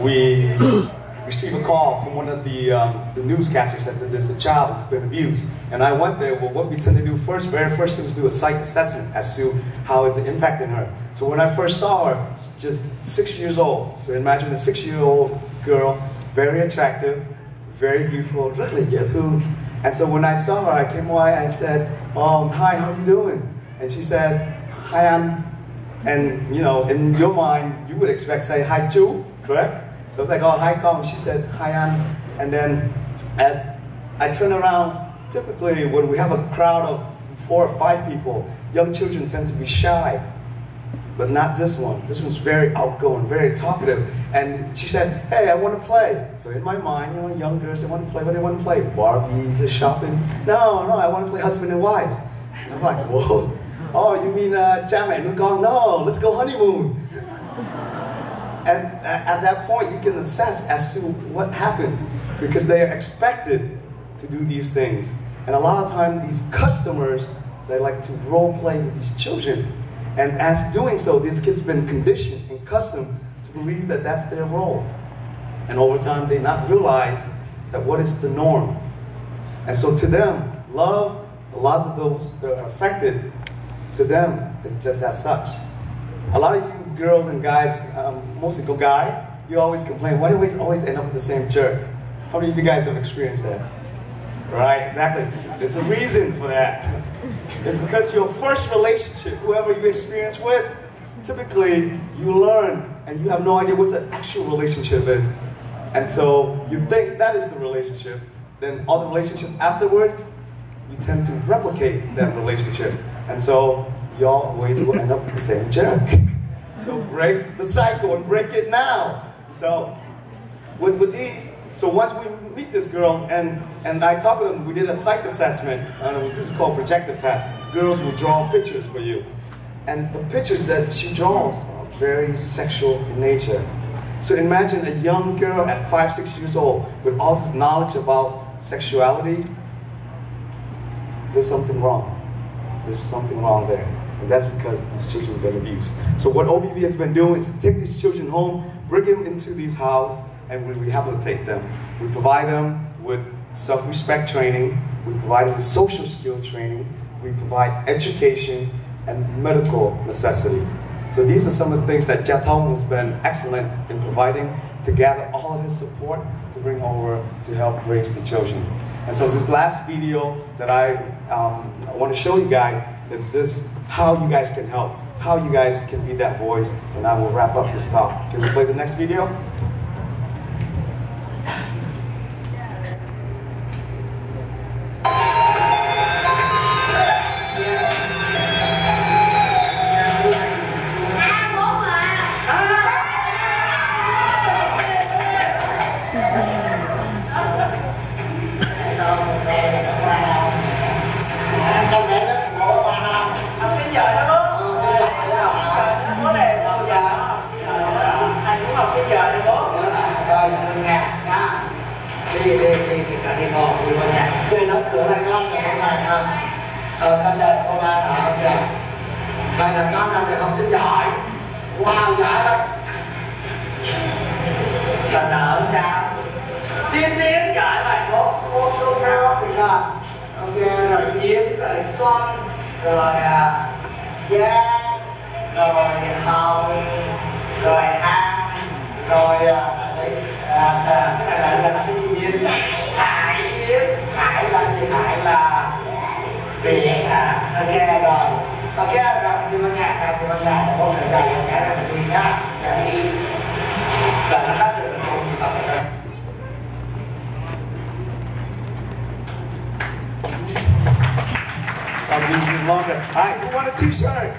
we received a call from one of the newscasters that there's a child who's been abused. And I went there. Well, what we tend to do first, very first thing is do a psych assessment as to how it's impacting her. So when I first saw her, just 6 years old. So imagine a 6-year-old girl, very attractive, very beautiful, really too. And so when I saw her, I came away and I said, hi, how are you doing? And she said, hi, and you know, in your mind, you would expect say, hi, Chu, correct? So it's like, oh, hi, Kong. She said, hi, An. And then as I turn around, typically when we have a crowd of 4 or 5 people, young children tend to be shy. But not this one. This one's very outgoing, very talkative. And she said, hey, I want to play. So in my mind, you know, young girls, they want to play. What do they want to play? Barbies, they're shopping. No, I want to play husband and wife. And I'm like, whoa. Oh, you mean cha mẹ nuôi con? No, let's go honeymoon. And at that point, you can assess as to what happens, because they are expected to do these things. And a lot of times, these customers, they like to role play with these children. And as doing so, these kids have been conditioned and accustomed to believe that that's their role. And over time, they not realize that what is the norm. And so to them, love, a lot of those that are affected, to them, is just as such. A lot of you girls and guys, mostly go guy, you always complain, why do we always end up with the same jerk? How many of you guys have experienced that? Right, exactly. There's a reason for that. It's because your first relationship, whoever you experience with, typically you learn and you have no idea what the actual relationship is. And so you think that is the relationship. Then all the relationships afterwards, you tend to replicate that relationship. And so you always will end up with the same jerk. So break the cycle and break it now. So with these, so once we meet this girl and I talked to them, we did a psych assessment, and this is called projective test. Girls will draw pictures for you. And the pictures that she draws are very sexual in nature. So imagine a young girl at 5, 6 years old with all this knowledge about sexuality. There's something wrong. There's something wrong there. And that's because these children have been abused. So what OBV has been doing is to take these children home, bring them into these houses, and we rehabilitate them. We provide them with self-respect training, we provide them with social skill training, we provide education and medical necessities. So these are some of the things that Thông has been excellent in providing to gather all of his support to bring over to help raise the children. And so this last video that I want to show you guys is this how you guys can help, how you guys can be that voice, and I will wrap up this talk. Can we play the next video? Con đợi cô ba ở không kìa. Vậy là con là người học sinh giỏi. Wow, giỏi vậy. Và nợ sao? Tiên giỏi vậy. Cô so proud thì là ok, rồi Yến, rồi Xuân, rồi Giang, rồi Hồng, rồi An, rồi cái này là cái gì Yến? Hải Yến. Hải là gì? Hải là biển hả? Ok rồi. Ok rồi, đi vào nhà, đi vào nhà để bố mẹ dạy cái này mình đi nhá. Rồi nó tắt được không? Tập ở đây. Longer. All right, who want a t-shirt?